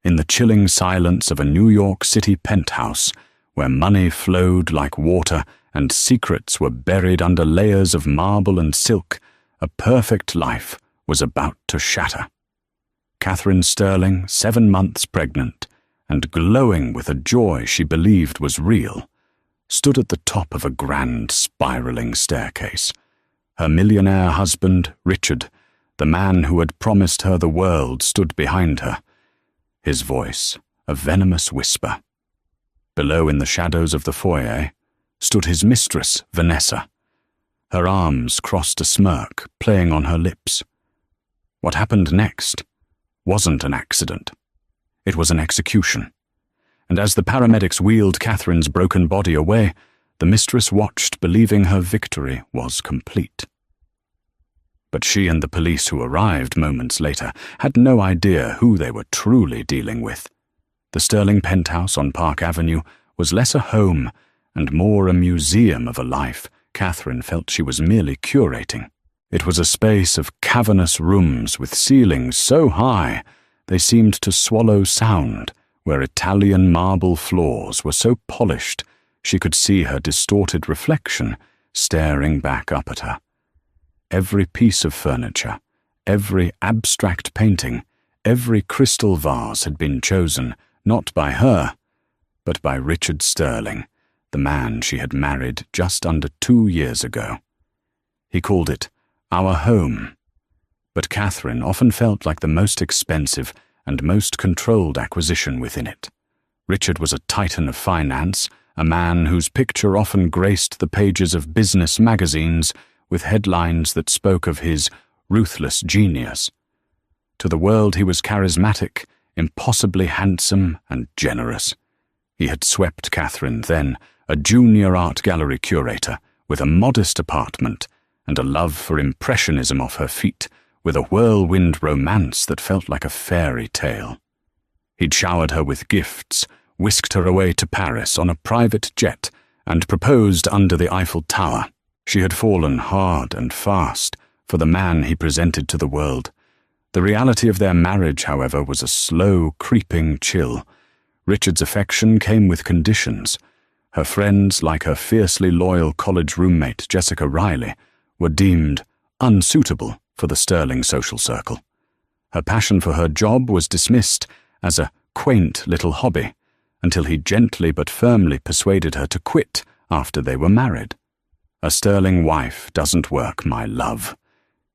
in the chilling silence of a New York City penthouse, where money flowed like water and secrets were buried under layers of marble and silk, a perfect life was about to shatter. Catherine Sterling, 7 months pregnant, and glowing with a joy she believed was real, stood at the top of a grand spiraling staircase. Her millionaire husband, Richard, the man who had promised her the world, stood behind her, his voice a venomous whisper. Below, in the shadows of the foyer, stood his mistress, Vanessa. Her arms crossed a smirk, playing on her lips. What happened next wasn't an accident. It was an execution. And as the paramedics wheeled Catherine's broken body away, the mistress watched, believing her victory was complete. But she and the police who arrived moments later had no idea who they were truly dealing with. The Sterling penthouse on Park Avenue was less a home and more a museum of a life Catherine felt she was merely curating. It was a space of cavernous rooms with ceilings so high they seemed to swallow sound, where Italian marble floors were so polished she could see her distorted reflection staring back up at her. Every piece of furniture, every abstract painting, every crystal vase had been chosen not by her, but by Richard Sterling, the man she had married just under 2 years ago. He called it our home, but Catherine often felt like the most expensive and most controlled acquisition within it. Richard was a titan of finance, a man whose picture often graced the pages of business magazines with headlines that spoke of his ruthless genius. To the world he was charismatic, impossibly handsome and generous. He had swept Catherine, then a junior art gallery curator, with a modest apartment and a love for impressionism off her feet, with a whirlwind romance that felt like a fairy tale. He'd showered her with gifts, whisked her away to Paris on a private jet, and proposed under the Eiffel Tower. She had fallen hard and fast for the man he presented to the world. The reality of their marriage, however, was a slow, creeping chill. Richard's affection came with conditions. Her friends, like her fiercely loyal college roommate Jessica Riley, were deemed unsuitable for the Sterling social circle. Her passion for her job was dismissed as a quaint little hobby, until he gently but firmly persuaded her to quit after they were married. "A Sterling wife doesn't work, my love,"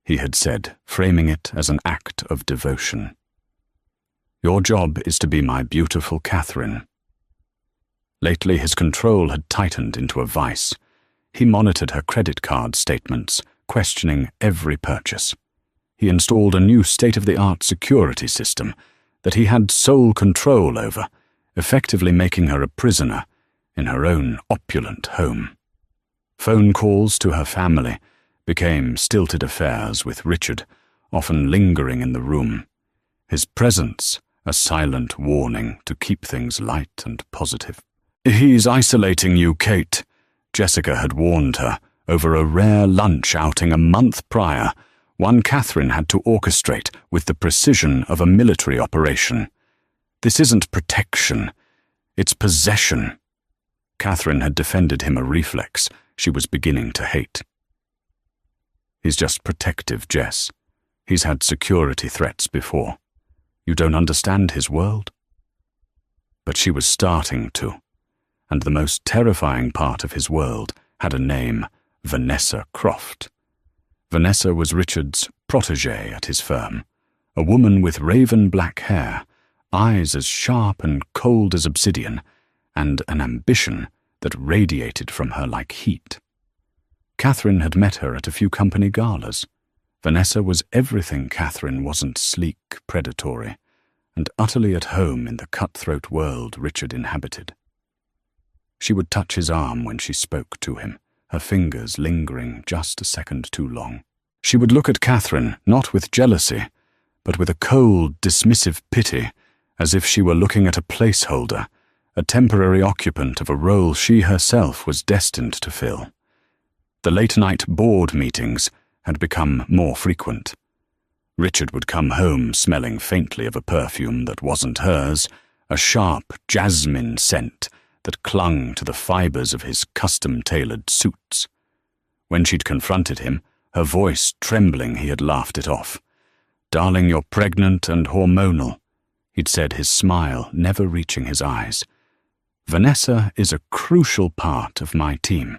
he had said, framing it as an act of devotion. "Your job is to be my beautiful Catherine." Lately his control had tightened into a vice. He monitored her credit card statements, questioning every purchase. He installed a new state-of-the-art security system that he had sole control over, effectively making her a prisoner in her own opulent home. Phone calls to her family became stilted affairs with Richard, often lingering in the room, his presence a silent warning to keep things light and positive. "He's isolating you, Kate," Jessica had warned her over a rare lunch outing a month prior, one Catherine had to orchestrate with the precision of a military operation. "This isn't protection, it's possession." Catherine had defended him, a reflex she was beginning to hate. "He's just protective, Jess. He's had security threats before. You don't understand his world?" But she was starting to, and the most terrifying part of his world had a name: Vanessa Croft. Vanessa was Richard's protégée at his firm, a woman with raven black hair, eyes as sharp and cold as obsidian, and an ambition that radiated from her like heat. Catherine had met her at a few company galas. Vanessa was everything Catherine wasn't: sleek, predatory, and utterly at home in the cutthroat world Richard inhabited. She would touch his arm when she spoke to him, her fingers lingering just a second too long. She would look at Catherine, not with jealousy, but with a cold, dismissive pity, as if she were looking at a placeholder, a temporary occupant of a role she herself was destined to fill. The late-night board meetings had become more frequent. Richard would come home smelling faintly of a perfume that wasn't hers, a sharp jasmine scent that clung to the fibers of his custom-tailored suits. When she'd confronted him, her voice trembling, he had laughed it off. "Darling, you're pregnant and hormonal," he'd said, his smile never reaching his eyes. "Vanessa is a crucial part of my team.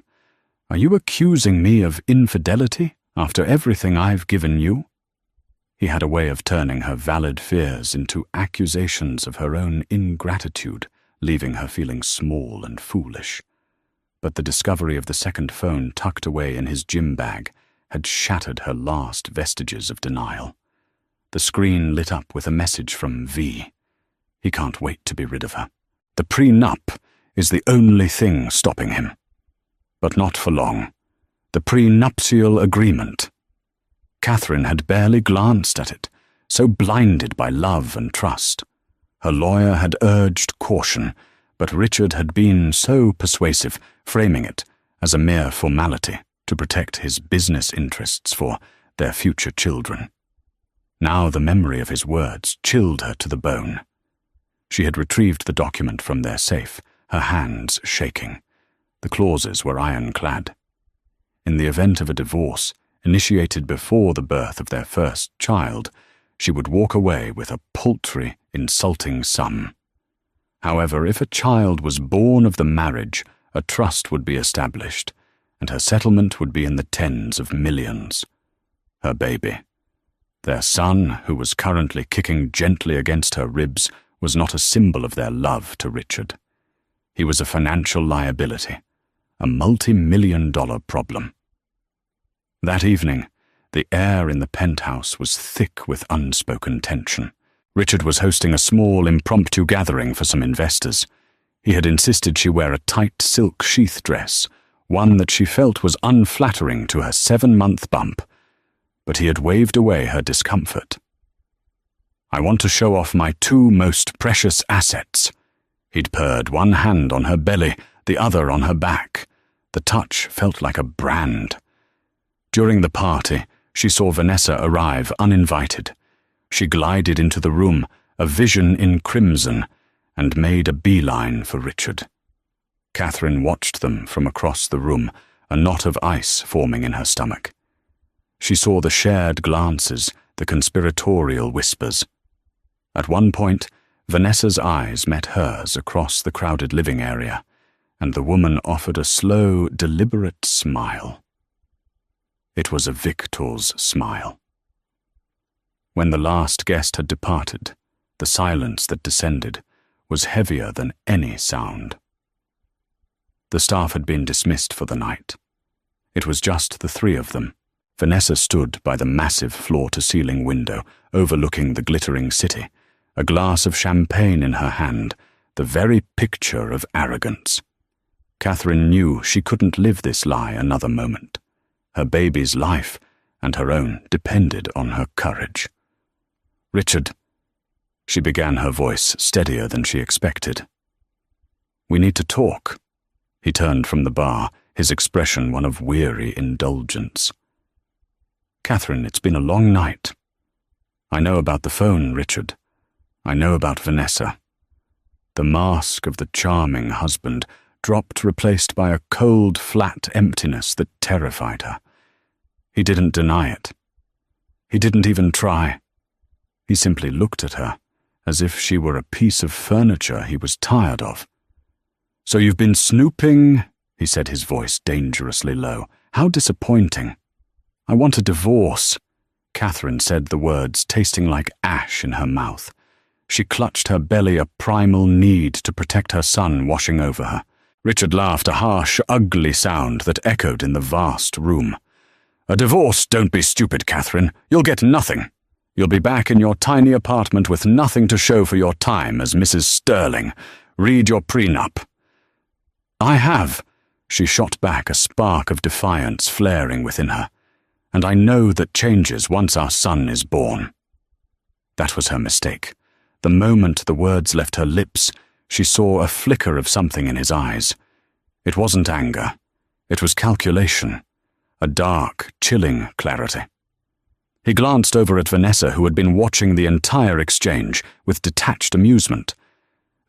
Are you accusing me of infidelity after everything I've given you?" He had a way of turning her valid fears into accusations of her own ingratitude, leaving her feeling small and foolish. But the discovery of the second phone tucked away in his gym bag had shattered her last vestiges of denial. The screen lit up with a message from V. He can't wait to be rid of her. The prenup is the only thing stopping him. But not for long. The prenuptial agreement. Catherine had barely glanced at it, so blinded by love and trust. Her lawyer had urged caution, but Richard had been so persuasive, framing it as a mere formality to protect his business interests for their future children. Now the memory of his words chilled her to the bone. She had retrieved the document from their safe, her hands shaking. The clauses were ironclad. In the event of a divorce, initiated before the birth of their first child, she would walk away with a paltry, insulting sum. However, if a child was born of the marriage, a trust would be established, and her settlement would be in the tens of millions. Her baby. Their son, who was currently kicking gently against her ribs, was not a symbol of their love to Richard. He was a financial liability, a multi-million-dollar problem. That evening, the air in the penthouse was thick with unspoken tension. Richard was hosting a small, impromptu gathering for some investors. He had insisted she wear a tight silk sheath dress, one that she felt was unflattering to her 7-month bump, but he had waved away her discomfort. "I want to show off my 2 most precious assets." He'd purred, one hand on her belly, the other on her back. The touch felt like a brand. During the party, she saw Vanessa arrive uninvited. She glided into the room, a vision in crimson, and made a beeline for Richard. Catherine watched them from across the room, a knot of ice forming in her stomach. She saw the shared glances, the conspiratorial whispers. At one point, Vanessa's eyes met hers across the crowded living area, and the woman offered a slow, deliberate smile. It was a victor's smile. When the last guest had departed, the silence that descended was heavier than any sound. The staff had been dismissed for the night. It was just the 3 of them. Vanessa stood by the massive floor-to-ceiling window overlooking the glittering city, a glass of champagne in her hand, the very picture of arrogance. Catherine knew she couldn't live this lie another moment. Her baby's life and her own depended on her courage. "Richard," she began, her voice steadier than she expected. "We need to talk." He turned from the bar, his expression one of weary indulgence. "Catherine, it's been a long night. I know about the phone, Richard. I know about Vanessa." The mask of the charming husband dropped, replaced by a cold, flat emptiness that terrified her. He didn't deny it. He didn't even try. He simply looked at her, as if she were a piece of furniture he was tired of. "So you've been snooping," he said, his voice dangerously low. "How disappointing." "I want a divorce." Catherine said the words, tasting like ash in her mouth. She clutched her belly, a primal need to protect her son washing over her. Richard laughed, a harsh, ugly sound that echoed in the vast room. "A divorce? Don't be stupid, Catherine. You'll get nothing. You'll be back in your tiny apartment with nothing to show for your time as Mrs. Sterling. Read your prenup." "I have," she shot back, a spark of defiance flaring within her. "And I know that changes once our son is born." That was her mistake. The moment the words left her lips, she saw a flicker of something in his eyes. It wasn't anger. It was calculation. A dark, chilling clarity. He glanced over at Vanessa, who had been watching the entire exchange with detached amusement.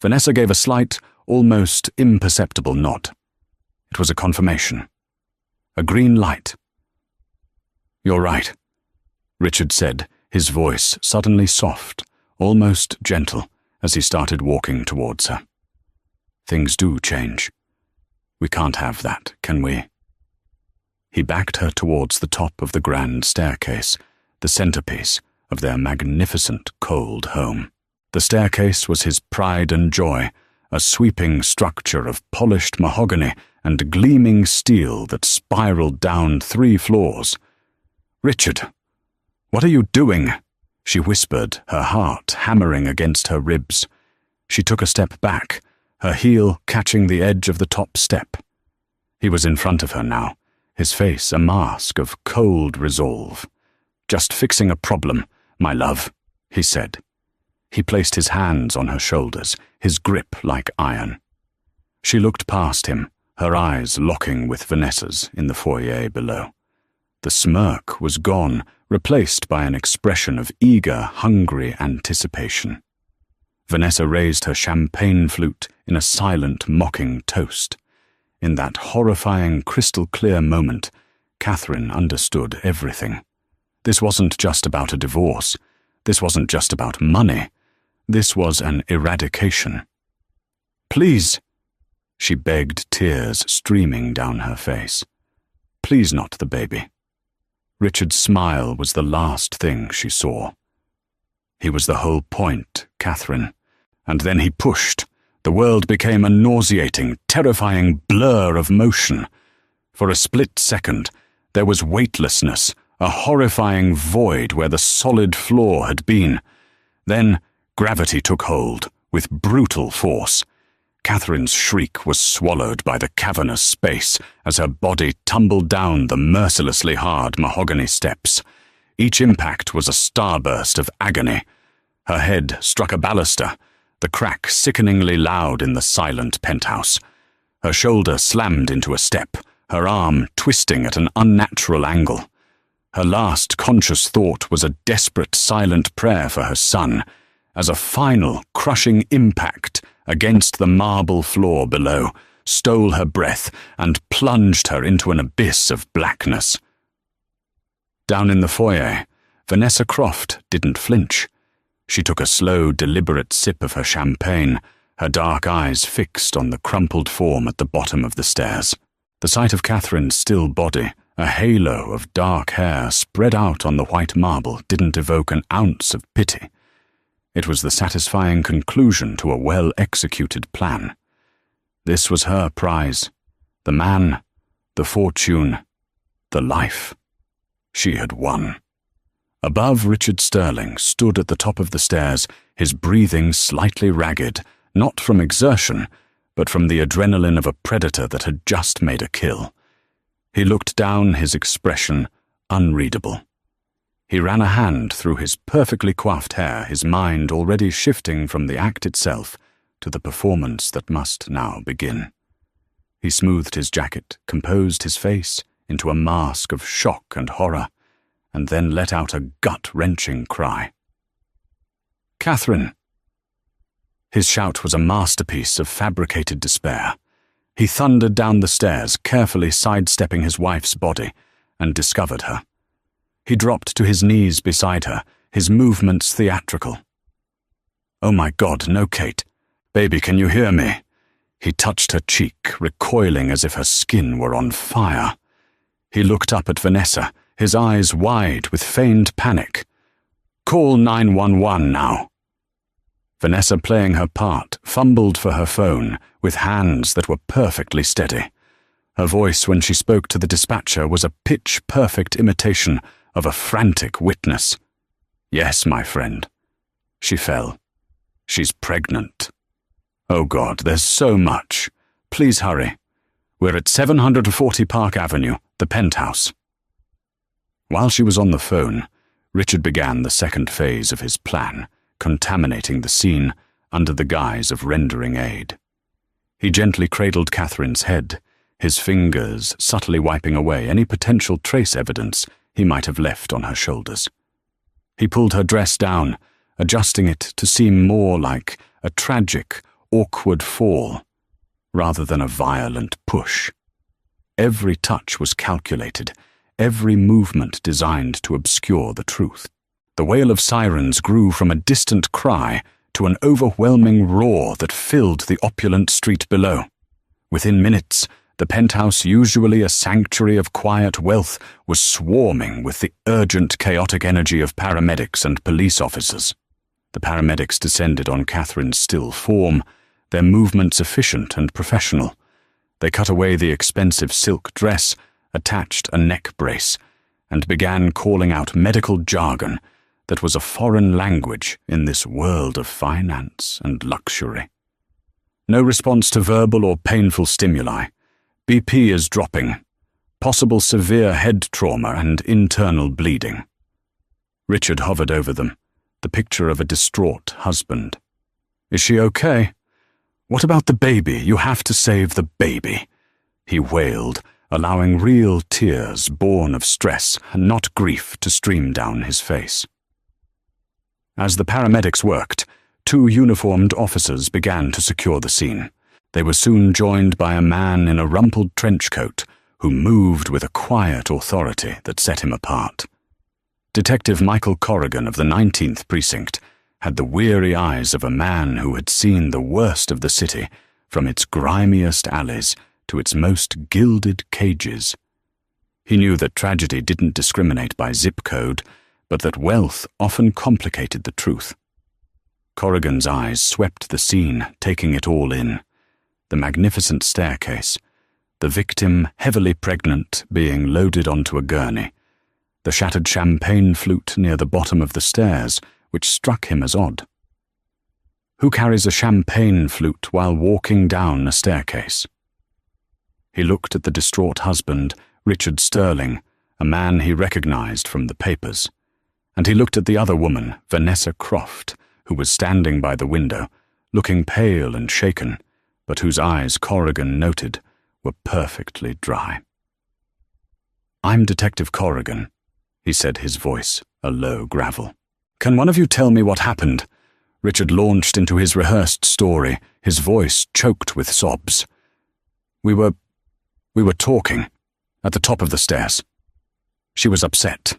Vanessa gave a slight, almost imperceptible nod. It was a confirmation. A green light. "You're right," Richard said, his voice suddenly soft, almost gentle, as he started walking towards her. "Things do change. We can't have that, can we?" He backed her towards the top of the grand staircase, the centerpiece of their magnificent cold home. The staircase was his pride and joy, a sweeping structure of polished mahogany and gleaming steel that spiraled down 3 floors. "Richard, what are you doing?" she whispered, her heart hammering against her ribs. She took a step back, her heel catching the edge of the top step. He was in front of her now, his face a mask of cold resolve. "Just fixing a problem, my love," he said. He placed his hands on her shoulders, his grip like iron. She looked past him, her eyes locking with Vanessa's in the foyer below. The smirk was gone, replaced by an expression of eager, hungry anticipation. Vanessa raised her champagne flute in a silent, mocking toast. In that horrifying, crystal-clear moment, Catherine understood everything. This wasn't just about a divorce. This wasn't just about money. This was an eradication. "Please," she begged, tears streaming down her face. "Please not the baby." Richard's smile was the last thing she saw. He was the whole point, Catherine. And then he pushed. The world became a nauseating, terrifying blur of motion. For a split second, there was weightlessness, a horrifying void where the solid floor had been. Then gravity took hold, with brutal force. Catherine's shriek was swallowed by the cavernous space as her body tumbled down the mercilessly hard mahogany steps. Each impact was a starburst of agony. Her head struck a baluster, the crack sickeningly loud in the silent penthouse. Her shoulder slammed into a step, her arm twisting at an unnatural angle. Her last conscious thought was a desperate silent prayer for her son, as a final crushing impact against the marble floor below stole her breath and plunged her into an abyss of blackness. Down in the foyer, Vanessa Croft didn't flinch. She took a slow, deliberate sip of her champagne, her dark eyes fixed on the crumpled form at the bottom of the stairs. The sight of Catherine's still body, a halo of dark hair spread out on the white marble, didn't evoke an ounce of pity. It was the satisfying conclusion to a well-executed plan. This was her prize. The man, the fortune, the life. She had won. Above, Richard Sterling stood at the top of the stairs, his breathing slightly ragged, not from exertion, but from the adrenaline of a predator that had just made a kill. He looked down, his expression unreadable. He ran a hand through his perfectly coiffed hair, his mind already shifting from the act itself to the performance that must now begin. He smoothed his jacket, composed his face into a mask of shock and horror, and then let out a gut-wrenching cry. "Catherine!" His shout was a masterpiece of fabricated despair. He thundered down the stairs, carefully sidestepping his wife's body, and discovered her. He dropped to his knees beside her, his movements theatrical. "Oh my God, no, Kate. Baby, can you hear me?" He touched her cheek, recoiling as if her skin were on fire. He looked up at Vanessa, his eyes wide with feigned panic. "Call 911 now." Vanessa, playing her part, fumbled for her phone with hands that were perfectly steady. Her voice when she spoke to the dispatcher was a pitch-perfect imitation of a frantic witness. "Yes, my friend." She fell. "She's pregnant." "Oh God, there's so much. Please hurry. We're at 740 Park Avenue, the penthouse." While she was on the phone, Richard began the second phase of his plan, contaminating the scene under the guise of rendering aid. He gently cradled Catherine's head, his fingers subtly wiping away any potential trace evidence he might have left on her shoulders. He pulled her dress down, adjusting it to seem more like a tragic, awkward fall, rather than a violent push. Every touch was calculated, every movement designed to obscure the truth. The wail of sirens grew from a distant cry to an overwhelming roar that filled the opulent street below. Within minutes, the penthouse, usually a sanctuary of quiet wealth, was swarming with the urgent, chaotic energy of paramedics and police officers. The paramedics descended on Catherine's still form, their movements efficient and professional. They cut away the expensive silk dress, attached a neck brace, and began calling out medical jargon that was a foreign language in this world of finance and luxury. No response to verbal or painful stimuli. BP is dropping. Possible severe head trauma and internal bleeding. Richard hovered over them, the picture of a distraught husband. Is she okay? What about the baby? You have to save the baby, he wailed, allowing real tears born of stress and not grief to stream down his face. As the paramedics worked, 2 uniformed officers began to secure the scene. They were soon joined by a man in a rumpled trench coat who moved with a quiet authority that set him apart. Detective Michael Corrigan of the 19th Precinct had the weary eyes of a man who had seen the worst of the city, from its grimiest alleys to its most gilded cages. He knew that tragedy didn't discriminate by zip code, but that wealth often complicated the truth. Corrigan's eyes swept the scene, taking it all in. The magnificent staircase, the victim, heavily pregnant, being loaded onto a gurney, the shattered champagne flute near the bottom of the stairs, which struck him as odd. Who carries a champagne flute while walking down a staircase? He looked at the distraught husband, Richard Sterling, a man he recognized from the papers, and he looked at the other woman, Vanessa Croft, who was standing by the window, looking pale and shaken, but whose eyes Corrigan noted were perfectly dry. "I'm Detective Corrigan," he said, his voice a low gravel. "Can one of you tell me what happened?" Richard launched into his rehearsed story, his voice choked with sobs. We were talking, at the top of the stairs. She was upset.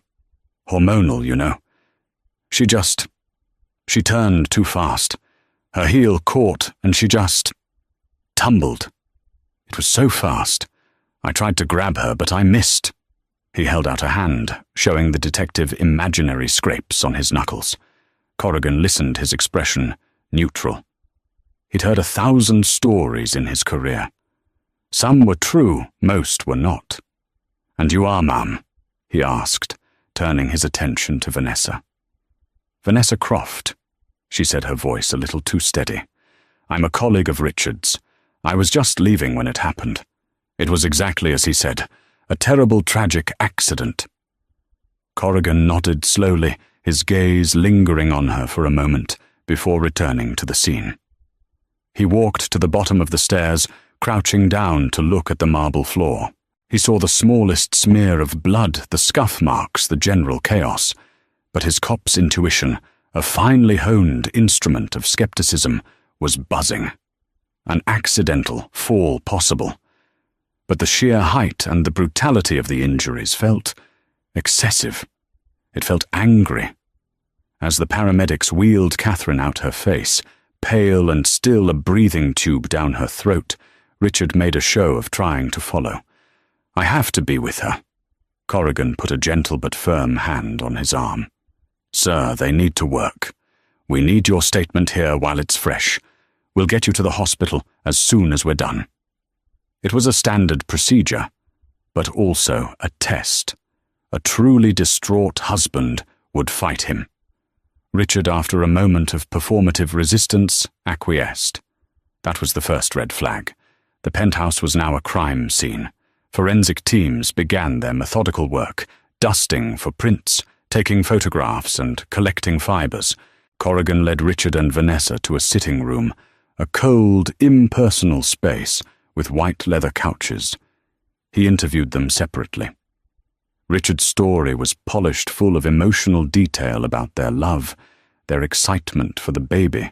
Hormonal, you know. She turned too fast. Her heel caught, and she just tumbled. It was so fast. I tried to grab her, but I missed. He held out a hand, showing the detective imaginary scrapes on his knuckles. Corrigan listened, his expression neutral. He'd heard 1,000 stories in his career. Some were true, most were not. "And you are, ma'am?" he asked, turning his attention to Vanessa. "Vanessa Croft," she said, her voice a little too steady. "I'm a colleague of Richard's. I was just leaving when it happened. It was exactly as he said, a terrible, tragic accident." Corrigan nodded slowly, his gaze lingering on her for a moment before returning to the scene. He walked to the bottom of the stairs, crouching down to look at the marble floor. He saw the smallest smear of blood, the scuff marks, the general chaos. But his cop's intuition, a finely honed instrument of skepticism, was buzzing. An accidental fall possible. But the sheer height and the brutality of the injuries felt excessive. It felt angry. As the paramedics wheeled Catherine out her face, pale and still a breathing tube down her throat, Richard made a show of trying to follow. "I have to be with her." Corrigan put a gentle but firm hand on his arm. "Sir, they need to work. We need your statement here while it's fresh. We'll get you to the hospital as soon as we're done." It was a standard procedure, but also a test. A truly distraught husband would fight him. Richard, after a moment of performative resistance, acquiesced. That was the first red flag. The penthouse was now a crime scene. Forensic teams began their methodical work, dusting for prints, taking photographs and collecting fibers. Corrigan led Richard and Vanessa to a sitting room, a cold, impersonal space with white leather couches. He interviewed them separately. Richard's story was polished full of emotional detail about their love, their excitement for the baby,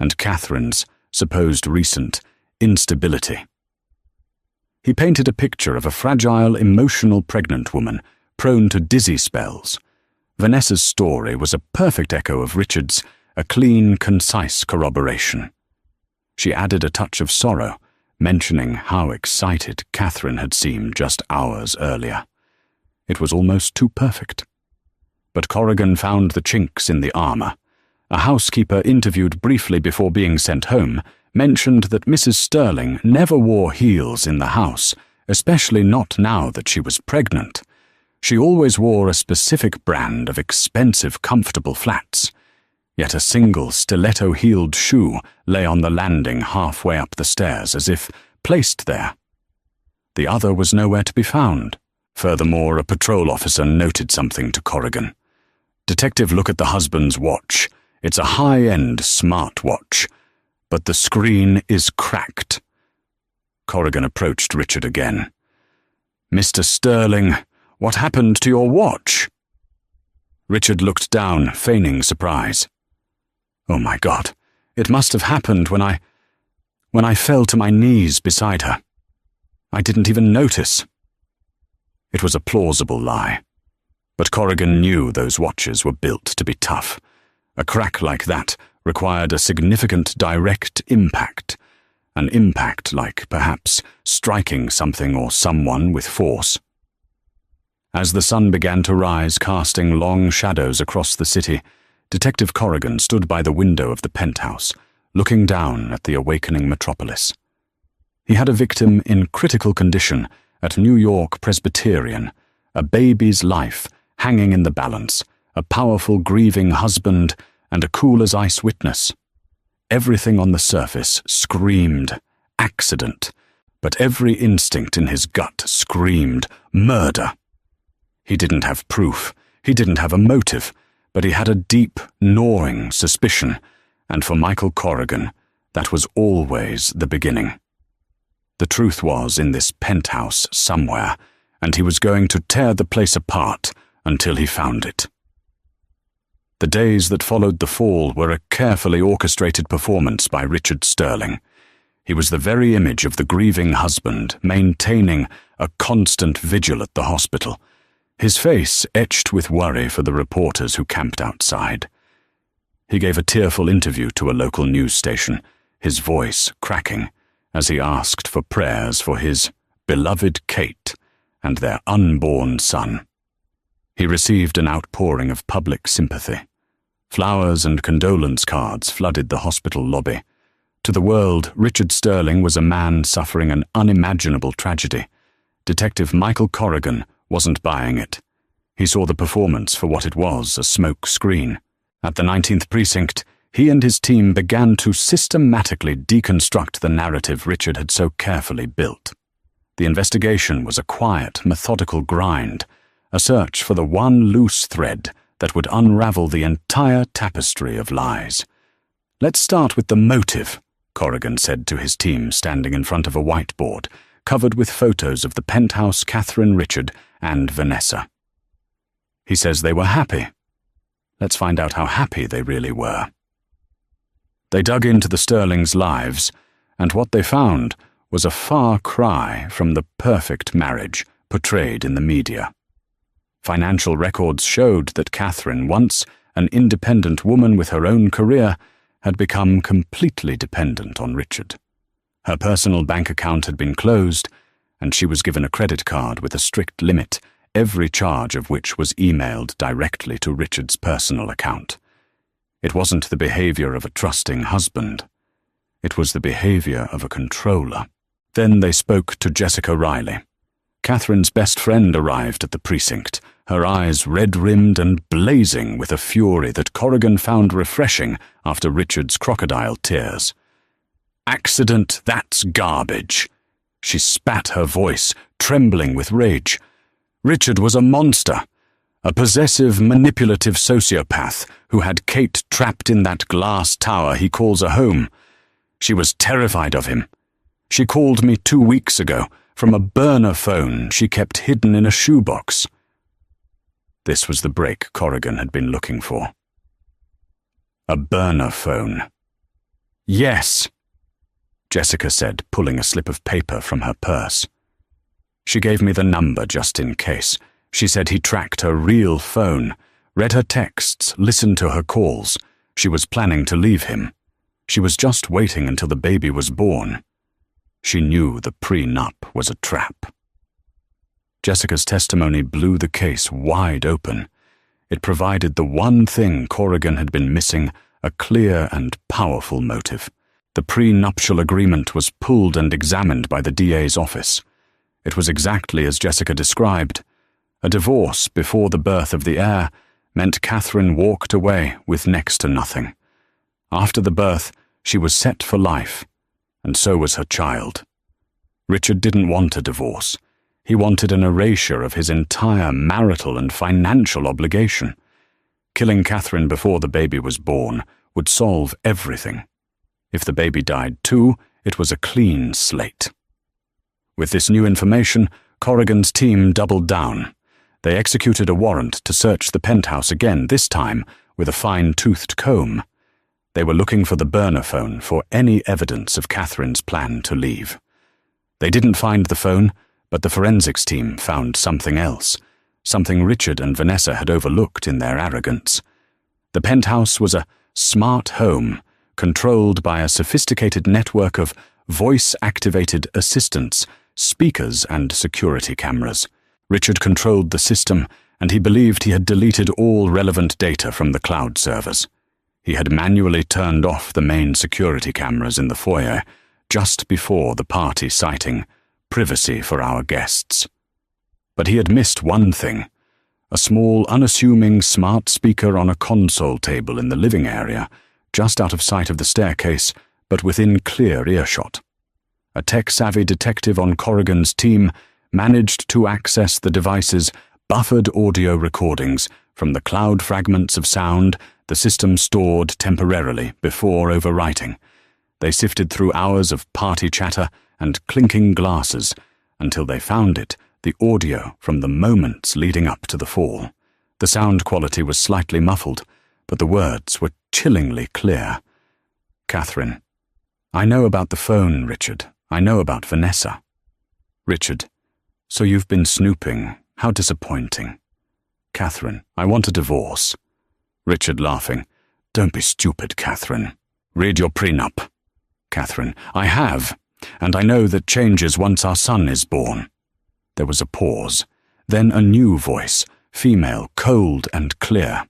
and Catherine's supposed recent instability. He painted a picture of a fragile, emotional pregnant woman prone to dizzy spells. Vanessa's story was a perfect echo of Richard's, a clean, concise corroboration. She added a touch of sorrow, mentioning how excited Catherine had seemed just hours earlier. It was almost too perfect. But Corrigan found the chinks in the armor. A housekeeper interviewed briefly before being sent home mentioned that Mrs. Sterling never wore heels in the house, especially not now that she was pregnant. She always wore a specific brand of expensive, comfortable flats. Yet a single stiletto-heeled shoe lay on the landing halfway up the stairs, as if placed there. The other was nowhere to be found. Furthermore, a patrol officer noted something to Corrigan. "Detective, look at the husband's watch. It's a high-end smartwatch, but the screen is cracked." Corrigan approached Richard again. "Mr. Sterling, what happened to your watch?" Richard looked down, feigning surprise. "Oh my God, it must have happened when I fell to my knees beside her. I didn't even notice." It was a plausible lie, but Corrigan knew those watches were built to be tough. A crack like that required a significant direct impact, an impact like, perhaps, striking something or someone with force. As the sun began to rise, casting long shadows across the city, Detective Corrigan stood by the window of the penthouse, looking down at the awakening metropolis. He had a victim in critical condition at New York Presbyterian, a baby's life hanging in the balance, a powerful grieving husband, and a cool-as-ice witness. Everything on the surface screamed accident, but every instinct in his gut screamed murder. He didn't have proof, he didn't have a motive, but he had a deep, gnawing suspicion, and for Michael Corrigan, that was always the beginning. The truth was in this penthouse somewhere, and he was going to tear the place apart until he found it. The days that followed the fall were a carefully orchestrated performance by Richard Sterling. He was the very image of the grieving husband, maintaining a constant vigil at the hospital, his face etched with worry for the reporters who camped outside. He gave a tearful interview to a local news station, his voice cracking, as he asked for prayers for his beloved Kate and their unborn son. He received an outpouring of public sympathy. Flowers and condolence cards flooded the hospital lobby. To the world, Richard Sterling was a man suffering an unimaginable tragedy. Detective Michael Corrigan wasn't buying it. He saw the performance for what it was, a smoke screen. At the 19th Precinct, he and his team began to systematically deconstruct the narrative Richard had so carefully built. The investigation was a quiet, methodical grind, a search for the one loose thread that would unravel the entire tapestry of lies. "Let's start with the motive," Corrigan said to his team standing in front of a whiteboard, covered with photos of the penthouse, Catherine, Richard, and Vanessa. He says they were happy. Let's find out how happy they really were. They dug into the Sterlings' lives, and what they found was a far cry from the perfect marriage portrayed in the media. Financial records showed that Catherine, once an independent woman with her own career, had become completely dependent on Richard. Her personal bank account had been closed, and she was given a credit card with a strict limit, every charge of which was emailed directly to Richard's personal account. It wasn't the behavior of a trusting husband. It was the behavior of a controller. Then they spoke to Jessica Riley. Catherine's best friend arrived at the precinct, her eyes red-rimmed and blazing with a fury that Corrigan found refreshing after Richard's crocodile tears. "Accident, that's garbage." She spat, her voice trembling with rage. Richard was a monster, a possessive, manipulative sociopath who had Kate trapped in that glass tower he calls a home. She was terrified of him. She called me 2 weeks ago from a burner phone she kept hidden in a shoebox. This was the break Corrigan had been looking for. A burner phone. Yes, Jessica said, pulling a slip of paper from her purse. She gave me the number just in case. She said he tracked her real phone, read her texts, listened to her calls. She was planning to leave him. She was just waiting until the baby was born. She knew the prenup was a trap. Jessica's testimony blew the case wide open. It provided the one thing Corrigan had been missing, a clear and powerful motive. The prenuptial agreement was pulled and examined by the DA's office. It was exactly as Jessica described. A divorce before the birth of the heir meant Catherine walked away with next to nothing. After the birth, she was set for life, and so was her child. Richard didn't want a divorce. He wanted an erasure of his entire marital and financial obligation. Killing Catherine before the baby was born would solve everything. If the baby died too, it was a clean slate. With this new information, Corrigan's team doubled down. They executed a warrant to search the penthouse again, this time with a fine-toothed comb. They were looking for the burner phone for any evidence of Catherine's plan to leave. They didn't find the phone, but the forensics team found something else, something Richard and Vanessa had overlooked in their arrogance. The penthouse was a smart home, controlled by a sophisticated network of voice-activated assistants, speakers, and security cameras. Richard controlled the system, and he believed he had deleted all relevant data from the cloud servers. He had manually turned off the main security cameras in the foyer just before the party citing privacy for our guests. But he had missed one thing: a small, unassuming smart speaker on a console table in the living area, just out of sight of the staircase, but within clear earshot. A tech-savvy detective on Corrigan's team managed to access the device's buffered audio recordings from the cloud fragments of sound the system stored temporarily before overwriting. They sifted through hours of party chatter and clinking glasses until they found it, the audio from the moments leading up to the fall. The sound quality was slightly muffled, but the words were chillingly clear. Catherine: I know about the phone, Richard. I know about Vanessa. Richard: So you've been snooping. How disappointing. Catherine: I want a divorce. Richard, laughing: Don't be stupid, Catherine. Read your prenup. Catherine: I have, and I know that changes once our son is born. There was a pause, then a new voice, female, cold and clear.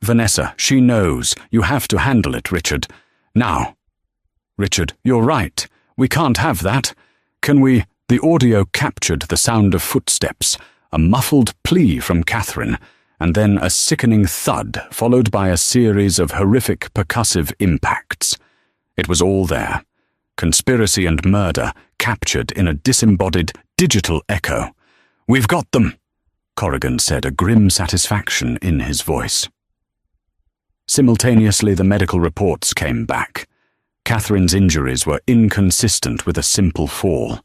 Vanessa: She knows. You have to handle it, Richard. Now. Richard: You're right. We can't have that. Can we? The audio captured the sound of footsteps, a muffled plea from Catherine, and then a sickening thud followed by a series of horrific percussive impacts. It was all there. Conspiracy and murder captured in a disembodied digital echo. We've got them, Corrigan said, a grim satisfaction in his voice. Simultaneously, the medical reports came back. Catherine's injuries were inconsistent with a simple fall.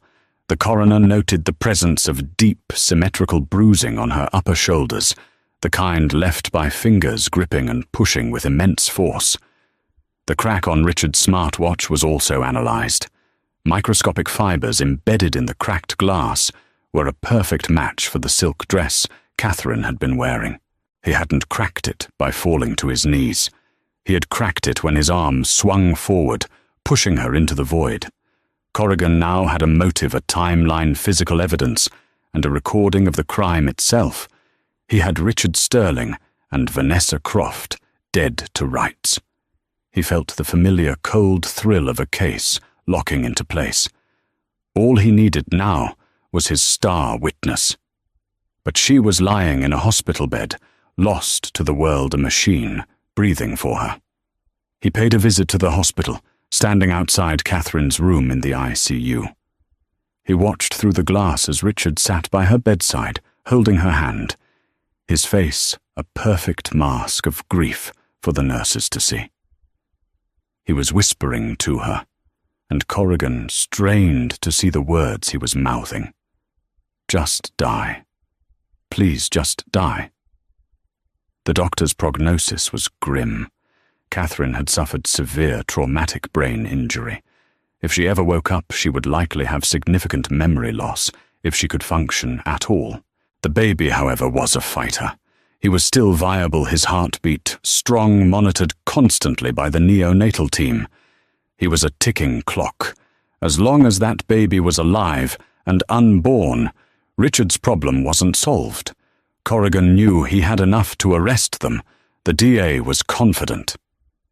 The coroner noted the presence of deep, symmetrical bruising on her upper shoulders, the kind left by fingers gripping and pushing with immense force. The crack on Richard's smartwatch was also analyzed. Microscopic fibers embedded in the cracked glass were a perfect match for the silk dress Catherine had been wearing. He hadn't cracked it by falling to his knees. He had cracked it when his arm swung forward, pushing her into the void. Corrigan now had a motive, a timeline, physical evidence, and a recording of the crime itself. He had Richard Sterling and Vanessa Croft dead to rights. He felt the familiar cold thrill of a case locking into place. All he needed now was his star witness. But she was lying in a hospital bed, lost to the world a machine, breathing for her. He paid a visit to the hospital, standing outside Catherine's room in the ICU. He watched through the glass as Richard sat by her bedside, holding her hand, his face a perfect mask of grief for the nurses to see. He was whispering to her, and Corrigan strained to see the words he was mouthing. Just die. Please just die. The doctor's prognosis was grim. Catherine had suffered severe traumatic brain injury. If she ever woke up, she would likely have significant memory loss, if she could function at all. The baby, however, was a fighter. He was still viable, his heartbeat strong, monitored constantly by the neonatal team. He was a ticking clock. As long as that baby was alive and unborn, Richard's problem wasn't solved. Corrigan knew he had enough to arrest them. The DA was confident.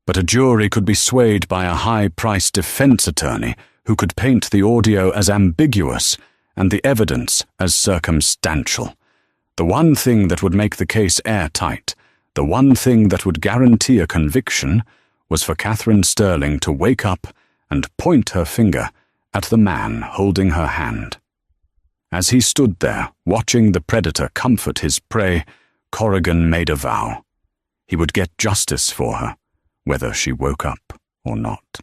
But a jury could be swayed by a high-priced defense attorney who could paint the audio as ambiguous and the evidence as circumstantial. The one thing that would make the case airtight, the one thing that would guarantee a conviction, was for Catherine Sterling to wake up and point her finger at the man holding her hand. As he stood there, watching the predator comfort his prey, Corrigan made a vow. He would get justice for her, whether she woke up or not.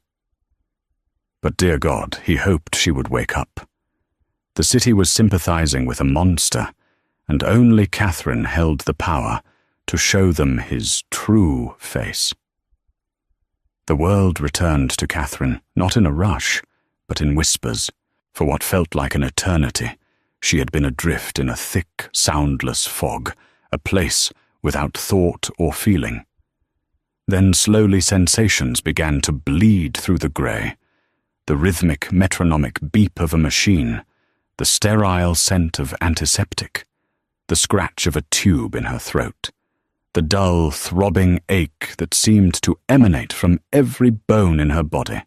But dear God, he hoped she would wake up. The city was sympathizing with a monster, and only Catherine held the power to show them his true face. The world returned to Catherine, not in a rush, but in whispers. For what felt like an eternity, she had been adrift in a thick, soundless fog, a place without thought or feeling. Then slowly sensations began to bleed through the grey. The rhythmic, metronomic beep of a machine, the sterile scent of antiseptic, the scratch of a tube in her throat, the dull, throbbing ache that seemed to emanate from every bone in her body.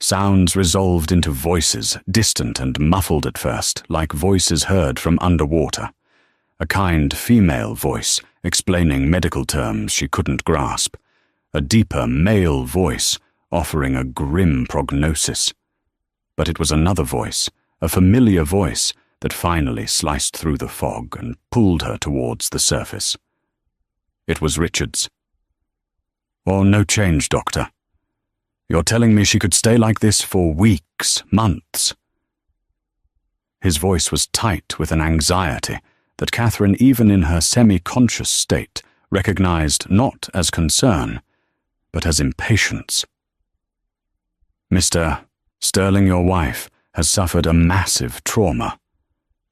Sounds resolved into voices, distant and muffled at first, like voices heard from underwater. A kind female voice, explaining medical terms she couldn't grasp. A deeper male voice, offering a grim prognosis. But it was another voice, a familiar voice, that finally sliced through the fog and pulled her towards the surface. It was Richard's. "Oh, no change, Doctor. You're telling me she could stay like this for weeks, months." His voice was tight with an anxiety that Catherine, even in her semi-conscious state, recognized not as concern, but as impatience. "Mr. Sterling, your wife, has suffered a massive trauma,"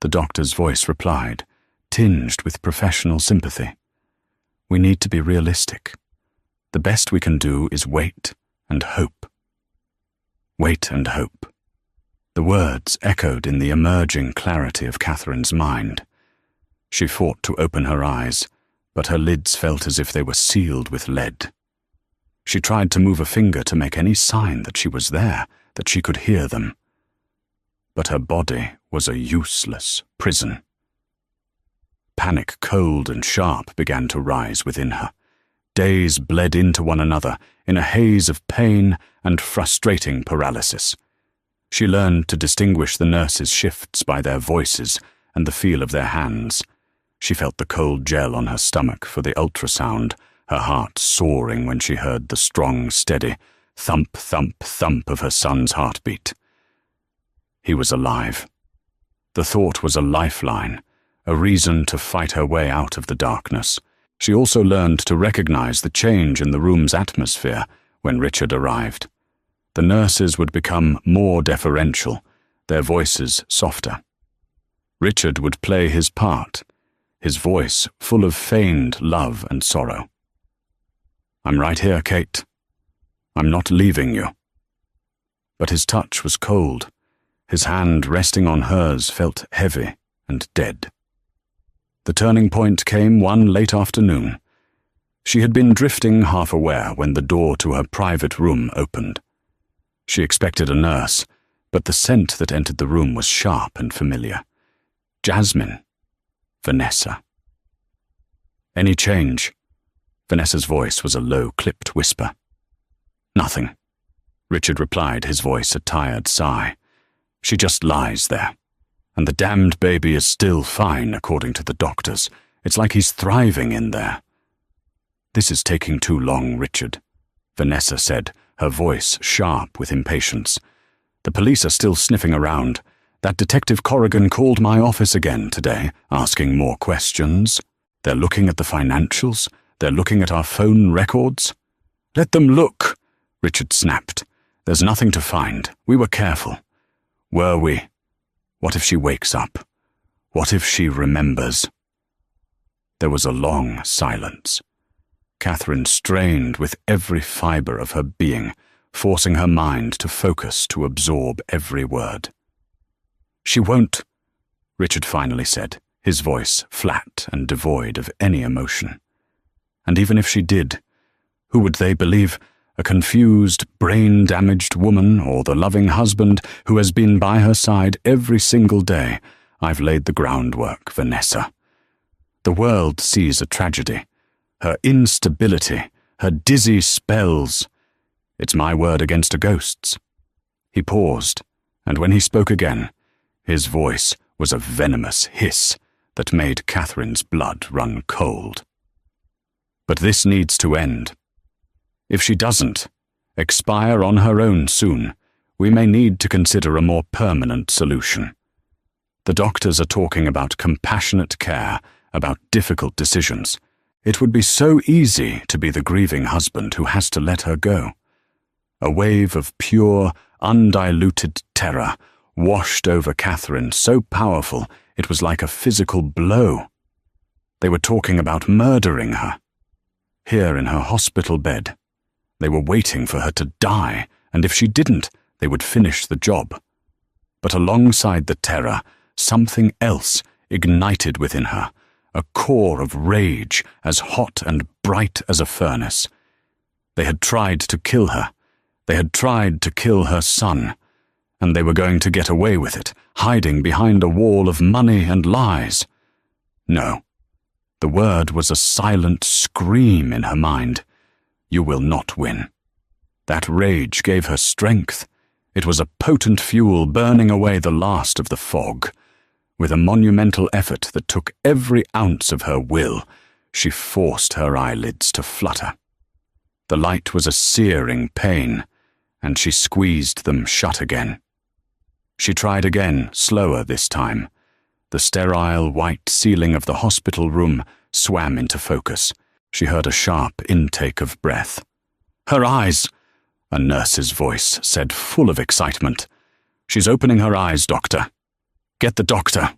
the doctor's voice replied, tinged with professional sympathy. "We need to be realistic. The best we can do is wait and hope." Wait and hope. The words echoed in the emerging clarity of Catherine's mind. She fought to open her eyes, but her lids felt as if they were sealed with lead. She tried to move a finger to make any sign that she was there, that she could hear them. But her body was a useless prison. Panic, cold and sharp, began to rise within her. Days bled into one another in a haze of pain and frustrating paralysis. She learned to distinguish the nurses' shifts by their voices and the feel of their hands. She felt the cold gel on her stomach for the ultrasound, her heart soaring when she heard the strong, steady thump, thump, thump of her son's heartbeat. He was alive. The thought was a lifeline, a reason to fight her way out of the darkness. She also learned to recognize the change in the room's atmosphere when Richard arrived. The nurses would become more deferential, their voices softer. Richard would play his part, his voice full of feigned love and sorrow. "I'm right here, Kate. I'm not leaving you." But his touch was cold. His hand resting on hers felt heavy and dead. The turning point came one late afternoon. She had been drifting half aware when the door to her private room opened. She expected a nurse, but the scent that entered the room was sharp and familiar. Jasmine. Vanessa. "Any change?" Vanessa's voice was a low, clipped whisper. "Nothing," Richard replied, his voice a tired sigh. "She just lies there. And the damned baby is still fine, according to the doctors. It's like he's thriving in there." "This is taking too long, Richard," Vanessa said, her voice sharp with impatience. "The police are still sniffing around. That Detective Corrigan called my office again today, asking more questions." They're looking at the financials. They're looking at our phone records. Let them look, Richard snapped. There's nothing to find. We were careful. Were we? What if she wakes up? What if she remembers? There was a long silence. Catherine strained with every fibre of her being, forcing her mind to focus to absorb every word. She won't, Richard finally said, his voice flat and devoid of any emotion. And even if she did, who would they believe? A confused, brain-damaged woman or the loving husband who has been by her side every single day? I've laid the groundwork, Vanessa. The world sees a tragedy. Her instability, her dizzy spells. It's my word against a ghost's. He paused, and when he spoke again, his voice was a venomous hiss that made Catherine's blood run cold. But this needs to end. If she doesn't expire on her own soon, we may need to consider a more permanent solution. The doctors are talking about compassionate care, about difficult decisions. It would be so easy to be the grieving husband who has to let her go. A wave of pure, undiluted terror washed over Catherine, so powerful it was like a physical blow. They were talking about murdering her. Here in her hospital bed, they were waiting for her to die, and if she didn't, they would finish the job. But alongside the terror, something else ignited within her, a core of rage as hot and bright as a furnace. They had tried to kill her. They had tried to kill her son, and they were going to get away with it, hiding behind a wall of money and lies. No. The word was a silent scream in her mind. You will not win. That rage gave her strength. It was a potent fuel burning away the last of the fog. With a monumental effort that took every ounce of her will, she forced her eyelids to flutter. The light was a searing pain, and she squeezed them shut again. She tried again, slower this time. The sterile white ceiling of the hospital room swam into focus. She heard a sharp intake of breath. Her eyes, a nurse's voice said, full of excitement. She's opening her eyes, doctor. Get the doctor.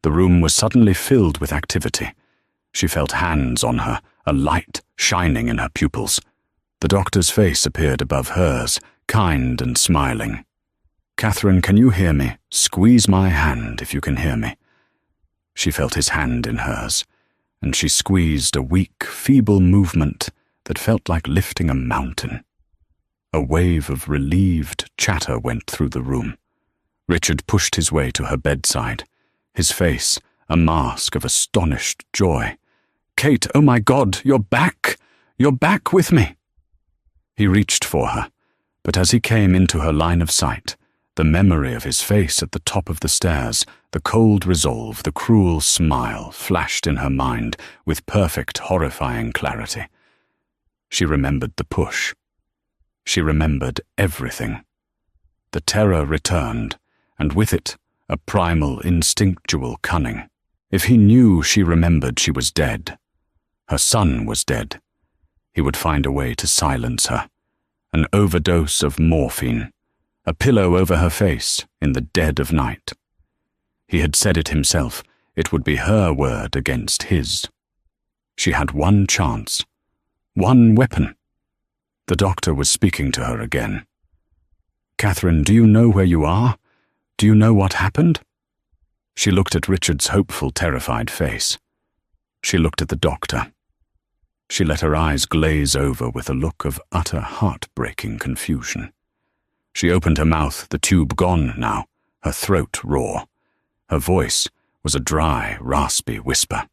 The room was suddenly filled with activity. She felt hands on her, a light shining in her pupils. The doctor's face appeared above hers, kind and smiling. Catherine, can you hear me? Squeeze my hand if you can hear me. She felt his hand in hers, and she squeezed a weak, feeble movement that felt like lifting a mountain. A wave of relieved chatter went through the room. Richard pushed his way to her bedside, his face a mask of astonished joy. Kate, oh my God, you're back! You're back with me! He reached for her, but as he came into her line of sight, the memory of his face at the top of the stairs, the cold resolve, the cruel smile flashed in her mind with perfect, horrifying clarity. She remembered the push. She remembered everything. The terror returned, and with it, a primal, instinctual cunning. If he knew she remembered, she was dead. Her son was dead. He would find a way to silence her. An overdose of morphine. A pillow over her face in the dead of night. He had said it himself. It would be her word against his. She had one chance. One weapon. The doctor was speaking to her again. Catherine, do you know where you are? Do you know what happened? She looked at Richard's hopeful, terrified face. She looked at the doctor. She let her eyes glaze over with a look of utter heartbreaking confusion. She opened her mouth, the tube gone now, her throat raw. Her voice was a dry, raspy whisper.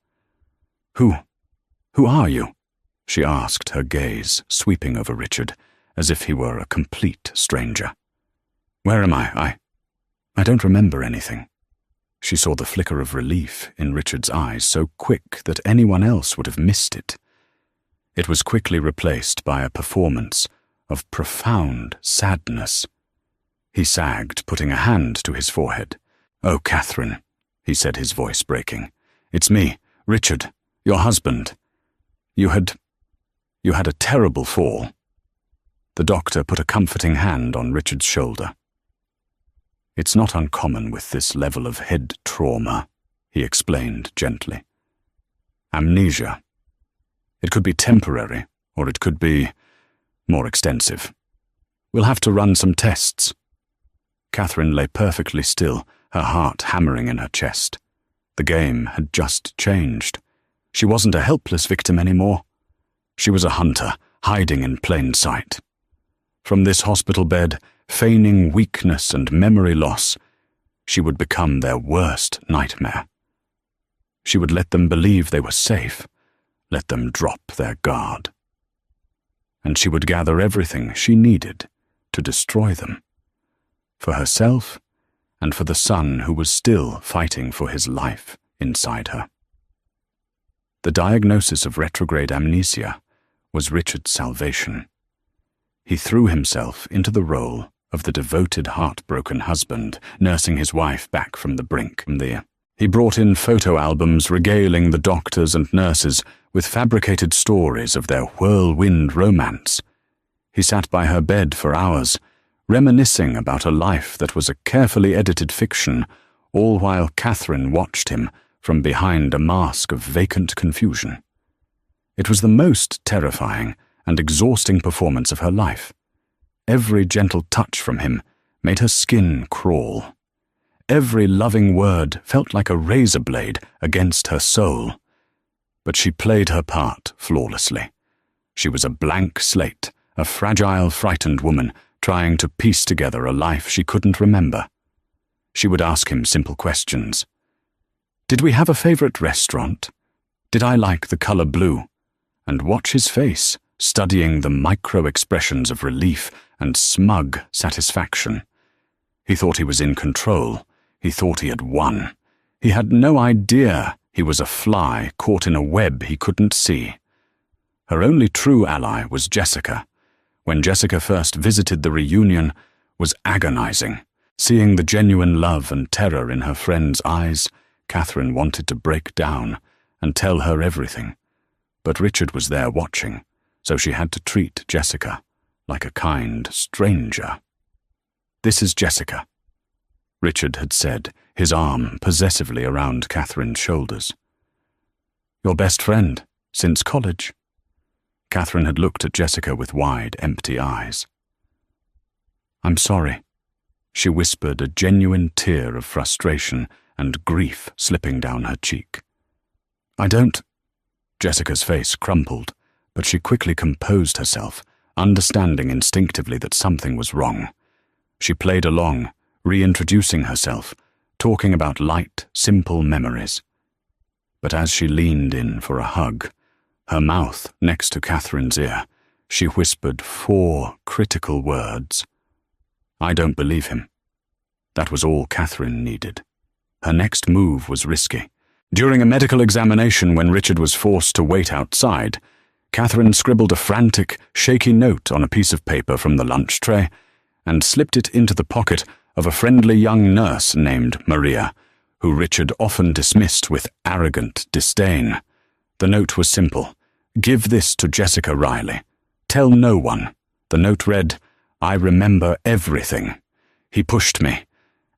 Who are you? She asked, her gaze sweeping over Richard, as if he were a complete stranger. Where am I? I don't remember anything. She saw the flicker of relief in Richard's eyes so quick that anyone else would have missed it. It was quickly replaced by a performance of profound sadness. He sagged, putting a hand to his forehead. Oh, Catherine, he said, his voice breaking. It's me, Richard, your husband. You had a terrible fall." The doctor put a comforting hand on Richard's shoulder. "It's not uncommon with this level of head trauma," he explained gently. "Amnesia. It could be temporary, or it could be more extensive. We'll have to run some tests." Catherine lay perfectly still, her heart hammering in her chest. The game had just changed. She wasn't a helpless victim anymore. She was a hunter, hiding in plain sight. From this hospital bed, feigning weakness and memory loss, she would become their worst nightmare. She would let them believe they were safe, let them drop their guard. And she would gather everything she needed to destroy them, for herself and for the son who was still fighting for his life inside her. The diagnosis of retrograde amnesia was Richard's salvation. He threw himself into the role of the devoted, heartbroken husband, nursing his wife back from the brink. He brought in photo albums regaling the doctors and nurses with fabricated stories of their whirlwind romance. He sat by her bed for hours, reminiscing about a life that was a carefully edited fiction, all while Catherine watched him from behind a mask of vacant confusion. It was the most terrifying and exhausting performance of her life. Every gentle touch from him made her skin crawl. Every loving word felt like a razor blade against her soul. But she played her part flawlessly. She was a blank slate, a fragile, frightened woman trying to piece together a life she couldn't remember. She would ask him simple questions. Did we have a favorite restaurant? Did I like the color blue? And watch his face, studying the micro-expressions of relief and smug satisfaction. He thought he was in control. He thought he had won. He had no idea he was a fly caught in a web he couldn't see. Her only true ally was Jessica. When Jessica first visited the reunion, was agonizing. Seeing the genuine love and terror in her friend's eyes, Catherine wanted to break down and tell her everything. But Richard was there watching, so she had to treat Jessica like a kind stranger. "This is Jessica," Richard had said, his arm possessively around Catherine's shoulders. "Your best friend, since college." Catherine had looked at Jessica with wide, empty eyes. "I'm sorry," she whispered, a genuine tear of frustration and grief slipping down her cheek. "I don't—" Jessica's face crumpled, but she quickly composed herself, understanding instinctively that something was wrong. She played along, reintroducing herself, talking about light, simple memories. But as she leaned in for a hug, her mouth next to Catherine's ear, she whispered 4 critical words. "I don't believe him." That was all Catherine needed. Her next move was risky. During a medical examination when Richard was forced to wait outside, Catherine scribbled a frantic, shaky note on a piece of paper from the lunch tray and slipped it into the pocket of a friendly young nurse named Maria, who Richard often dismissed with arrogant disdain. The note was simple. "Give this to Jessica Riley. Tell no one." The note read, "I remember everything. He pushed me.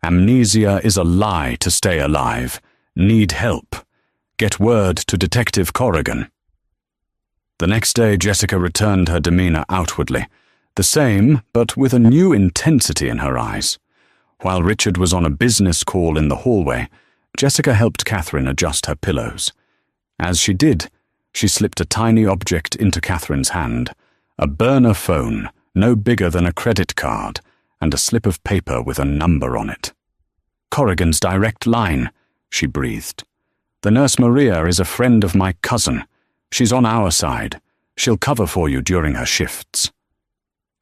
Amnesia is a lie to stay alive. Need help. Get word to Detective Corrigan." The next day, Jessica returned her demeanor outwardly, the same, but with a new intensity in her eyes. While Richard was on a business call in the hallway, Jessica helped Catherine adjust her pillows. As she did, she slipped a tiny object into Catherine's hand, a burner phone, no bigger than a credit card, and a slip of paper with a number on it. "Corrigan's direct line," she breathed. "The nurse Maria is a friend of my cousin. She's on our side. She'll cover for you during her shifts."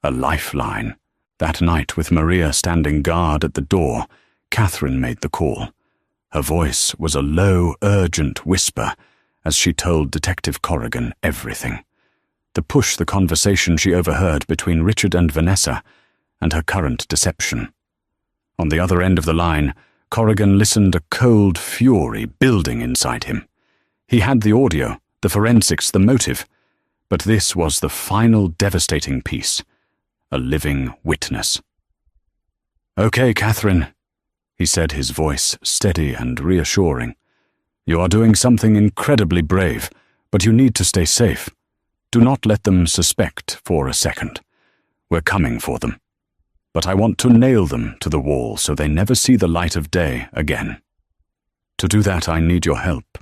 A lifeline. That night, with Maria standing guard at the door, Catherine made the call. Her voice was a low, urgent whisper as she told Detective Corrigan everything. To push the conversation she overheard between Richard and Vanessa, and her current deception. On the other end of the line, Corrigan listened, a cold fury building inside him. He had the audio, the forensics, the motive, but this was the final devastating piece, a living witness. "Okay, Catherine," he said, his voice steady and reassuring. "You are doing something incredibly brave, but you need to stay safe. Do not let them suspect for a second. We're coming for them. But I want to nail them to the wall so they never see the light of day again. To do that, I need your help.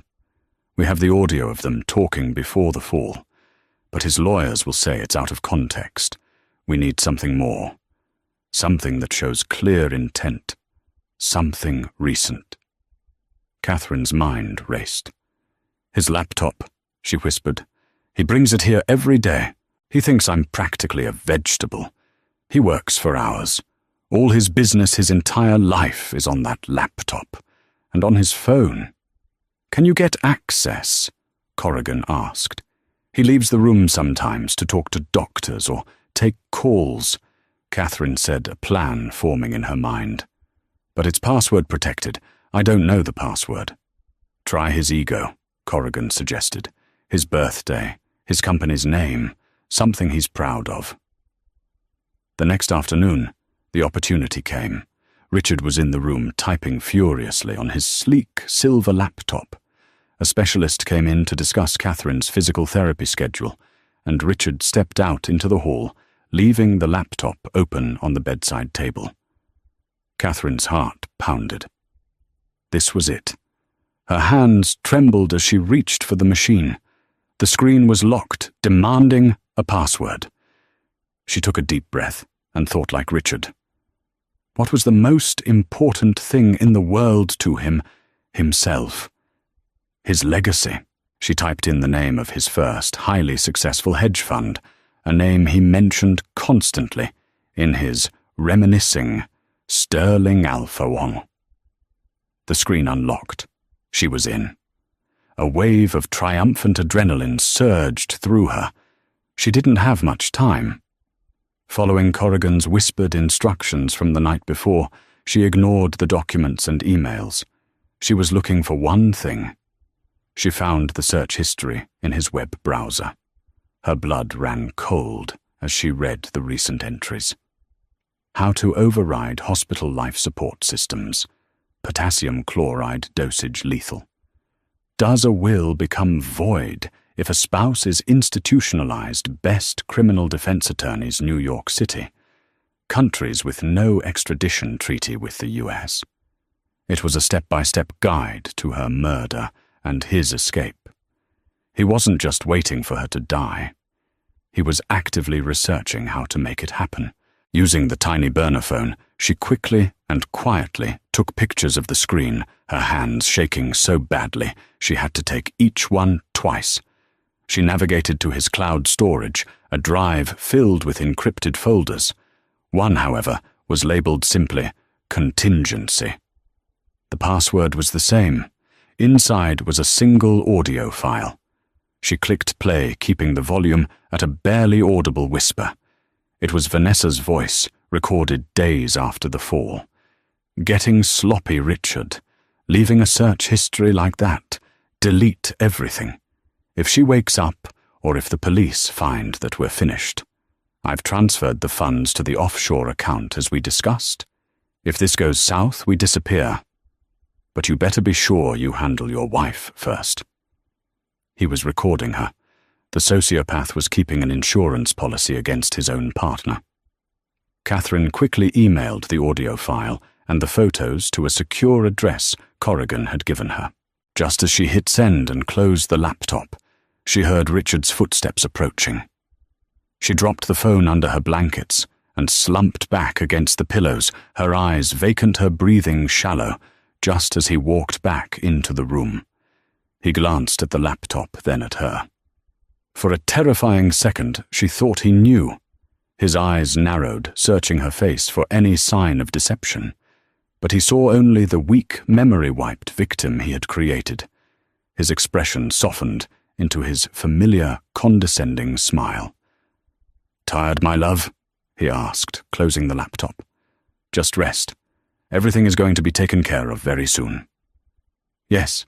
We have the audio of them talking before the fall, but his lawyers will say it's out of context. We need something more. Something that shows clear intent. Something recent." Catherine's mind raced. "His laptop," she whispered. "He brings it here every day. He thinks I'm practically a vegetable. He works for hours. All his business, his entire life is on that laptop. And on his phone. Can you get access?" Corrigan asked. "He leaves the room sometimes to talk to doctors or take calls," Catherine said, a plan forming in her mind. "But it's password protected. I don't know the password." "Try his ego," Corrigan suggested. "His birthday, his company's name, something he's proud of." The next afternoon, the opportunity came. Richard was in the room typing furiously on his sleek silver laptop. A specialist came in to discuss Catherine's physical therapy schedule, and Richard stepped out into the hall, leaving the laptop open on the bedside table. Catherine's heart pounded. This was it. Her hands trembled as she reached for the machine. The screen was locked, demanding a password. She took a deep breath and thought like Richard. What was the most important thing in the world to him? Himself. His legacy. She typed in the name of his first, highly successful hedge fund, a name he mentioned constantly in his reminiscing Sterling Alpha Wong. The screen unlocked. She was in. A wave of triumphant adrenaline surged through her. She didn't have much time. Following Corrigan's whispered instructions from the night before, she ignored the documents and emails. She was looking for one thing. She found the search history in his web browser. Her blood ran cold as she read the recent entries. How to override hospital life support systems. Potassium chloride dosage lethal. Does a will become void if a spouse is institutionalized? Best criminal defense attorneys, New York City. Countries with no extradition treaty with the U.S. It was a step-by-step guide to her murder and his escape. He wasn't just waiting for her to die. He was actively researching how to make it happen. Using the tiny burner phone, she quickly and quietly took pictures of the screen, her hands shaking so badly she had to take each one twice. She navigated to his cloud storage, a drive filled with encrypted folders. One, however, was labeled simply Contingency. The password was the same. Inside was a single audio file. She clicked play, keeping the volume at a barely audible whisper. It was Vanessa's voice, recorded days after the fall. Getting sloppy, Richard. Leaving a search history like that. Delete everything. If she wakes up, or if the police find that we're finished. I've transferred the funds to the offshore account as we discussed. If this goes south, we disappear. But you better be sure you handle your wife first. He was recording her. The sociopath was keeping an insurance policy against his own partner. Catherine quickly emailed the audio file and the photos to a secure address Corrigan had given her. Just as she hit send and closed the laptop, she heard Richard's footsteps approaching. She dropped the phone under her blankets and slumped back against the pillows, her eyes vacant, her breathing shallow, just as he walked back into the room. He glanced at the laptop, then at her. For a terrifying second, she thought he knew. His eyes narrowed, searching her face for any sign of deception. But he saw only the weak, memory-wiped victim he had created. His expression softened into his familiar, condescending smile. "Tired, my love?" he asked, closing the laptop. "Just rest. Everything is going to be taken care of very soon." "Yes,"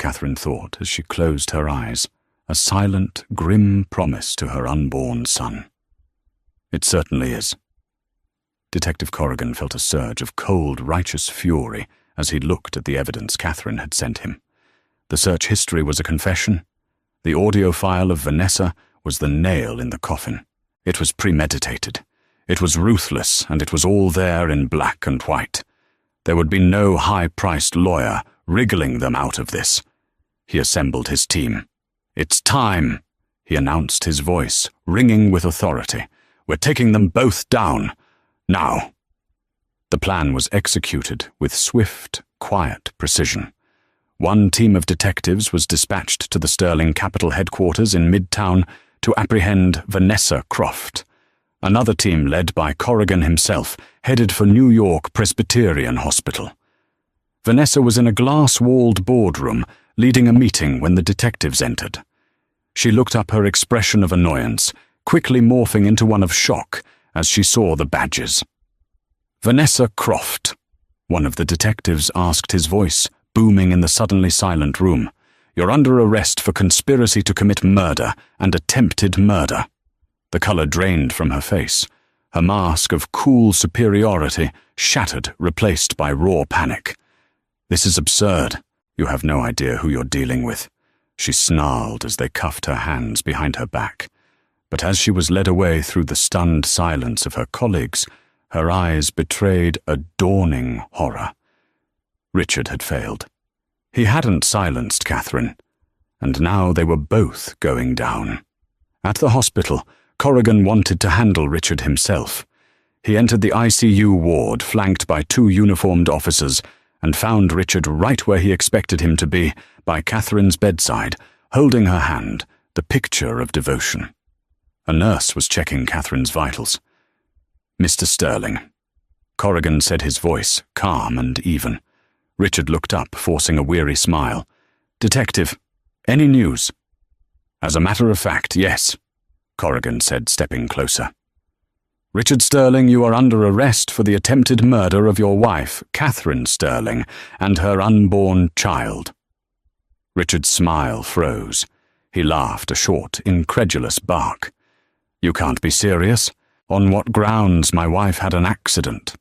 Catherine thought as she closed her eyes, a silent, grim promise to her unborn son. It certainly is. Detective Corrigan felt a surge of cold, righteous fury as he looked at the evidence Catherine had sent him. The search history was a confession. The audio file of Vanessa was the nail in the coffin. It was premeditated. It was ruthless, and it was all there in black and white. There would be no high-priced lawyer wriggling them out of this. He assembled his team. "It's time," he announced, his voice ringing with authority. "We're taking them both down. Now." The plan was executed with swift, quiet precision. One team of detectives was dispatched to the Sterling Capital headquarters in Midtown to apprehend Vanessa Croft. Another team, led by Corrigan himself, headed for New York Presbyterian Hospital. Vanessa was in a glass-walled boardroom, leading a meeting when the detectives entered. She looked up, her expression of annoyance quickly morphing into one of shock as she saw the badges. "Vanessa Croft," one of the detectives asked, his voice booming in the suddenly silent room. "You're under arrest for conspiracy to commit murder and attempted murder." The color drained from her face. Her mask of cool superiority shattered, replaced by raw panic. "This is absurd. You have no idea who you're dealing with," she snarled as they cuffed her hands behind her back. But as she was led away through the stunned silence of her colleagues, her eyes betrayed a dawning horror. Richard had failed. He hadn't silenced Catherine, and now they were both going down. At the hospital, Corrigan wanted to handle Richard himself. He entered the ICU ward, flanked by 2 uniformed officers, and found Richard right where he expected him to be, by Catherine's bedside, holding her hand, the picture of devotion. A nurse was checking Catherine's vitals. "Mr. Sterling." Corrigan said, his voice calm and even. Richard looked up, forcing a weary smile. "Detective, any news?" "As a matter of fact, yes," Corrigan said, stepping closer. "Richard Sterling, you are under arrest for the attempted murder of your wife, Catherine Sterling, and her unborn child." Richard's smile froze. He laughed, a short, incredulous bark. "You can't be serious. On what grounds? My wife had an accident."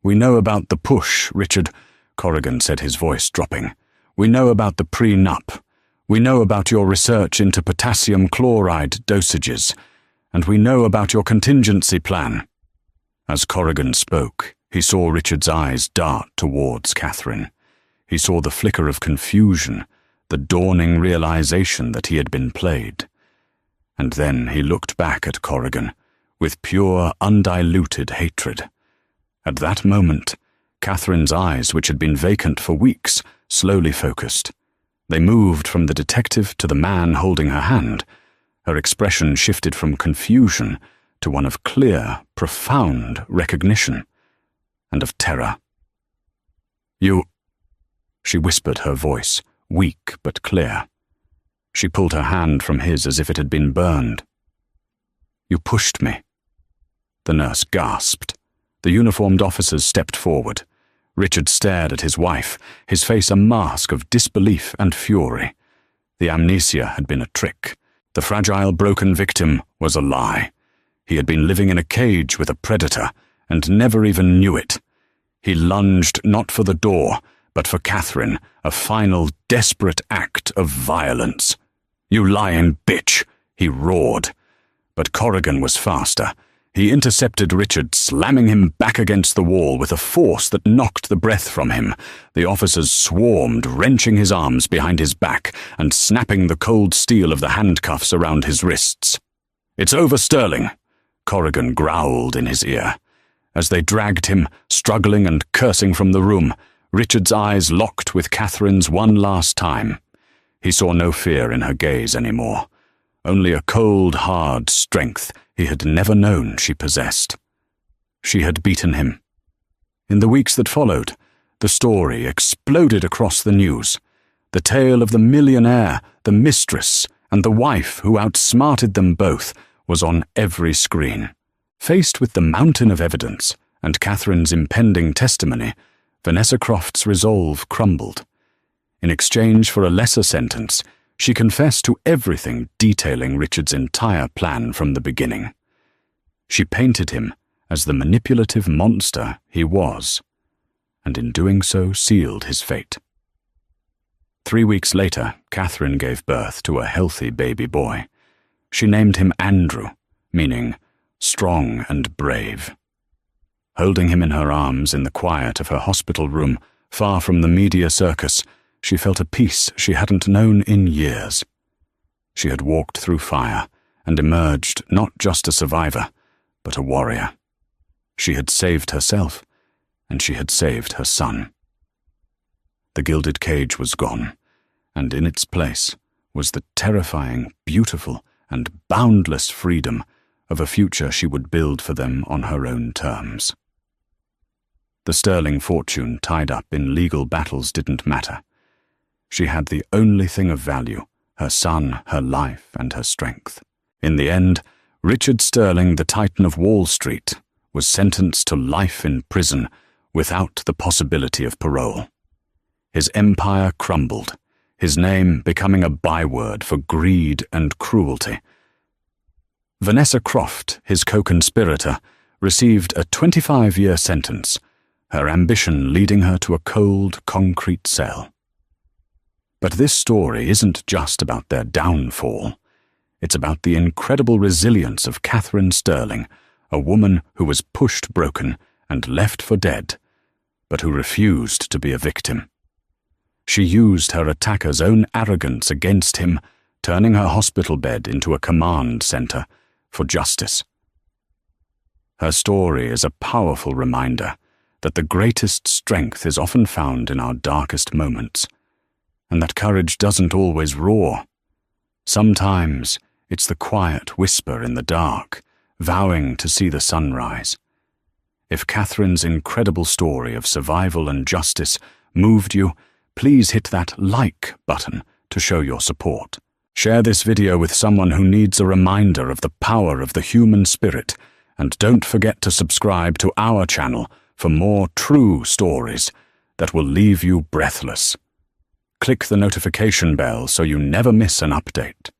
"We know about the push, Richard," Corrigan said, his voice dropping. "We know about the prenup. We know about your research into potassium chloride dosages, and we know about your contingency plan." As Corrigan spoke, he saw Richard's eyes dart towards Catherine. He saw the flicker of confusion, the dawning realization that he had been played. And then he looked back at Corrigan with pure, undiluted hatred. At that moment, Catherine's eyes, which had been vacant for weeks, slowly focused. They moved from the detective to the man holding her hand. Her expression shifted from confusion to one of clear, profound recognition and of terror. "You," she whispered, her voice weak but clear. She pulled her hand from his as if it had been burned. "You pushed me." The nurse gasped. The uniformed officers stepped forward. Richard stared at his wife, his face a mask of disbelief and fury. The amnesia had been a trick. The fragile, broken victim was a lie. He had been living in a cage with a predator and never even knew it. He lunged not for the door, but for Catherine, a final, desperate act of violence. "You lying bitch!" he roared. But Corrigan was faster. He intercepted Richard, slamming him back against the wall with a force that knocked the breath from him. The officers swarmed, wrenching his arms behind his back and snapping the cold steel of the handcuffs around his wrists. "It's over, Sterling," Corrigan growled in his ear. As they dragged him, struggling and cursing from the room, Richard's eyes locked with Catherine's one last time. He saw no fear in her gaze anymore, only a cold, hard strength he had never known she possessed. She had beaten him. In the weeks that followed, the story exploded across the news. The tale of the millionaire, the mistress, and the wife who outsmarted them both was on every screen. Faced with the mountain of evidence and Catherine's impending testimony, Vanessa Croft's resolve crumbled. In exchange for a lesser sentence, she confessed to everything, detailing Richard's entire plan from the beginning. She painted him as the manipulative monster he was, and in doing so sealed his fate. 3 weeks later, Catherine gave birth to a healthy baby boy. She named him Andrew, meaning strong and brave. Holding him in her arms in the quiet of her hospital room, far from the media circus, she felt a peace she hadn't known in years. She had walked through fire and emerged not just a survivor, but a warrior. She had saved herself, and she had saved her son. The gilded cage was gone, and in its place was the terrifying, beautiful, and boundless freedom of a future she would build for them on her own terms. The sterling fortune tied up in legal battles didn't matter. She had the only thing of value, her son, her life, and her strength. In the end, Richard Sterling, the Titan of Wall Street, was sentenced to life in prison without the possibility of parole. His empire crumbled, his name becoming a byword for greed and cruelty. Vanessa Croft, his co-conspirator, received a 25-year sentence, her ambition leading her to a cold, concrete cell. But this story isn't just about their downfall. It's about the incredible resilience of Catherine Sterling, a woman who was pushed broken and left for dead, but who refused to be a victim. She used her attacker's own arrogance against him, turning her hospital bed into a command center for justice. Her story is a powerful reminder that the greatest strength is often found in our darkest moments, and that courage doesn't always roar. Sometimes it's the quiet whisper in the dark, vowing to see the sunrise. If Catherine's incredible story of survival and justice moved you, please hit that like button to show your support. Share this video with someone who needs a reminder of the power of the human spirit, and don't forget to subscribe to our channel for more true stories that will leave you breathless. Click the notification bell so you never miss an update.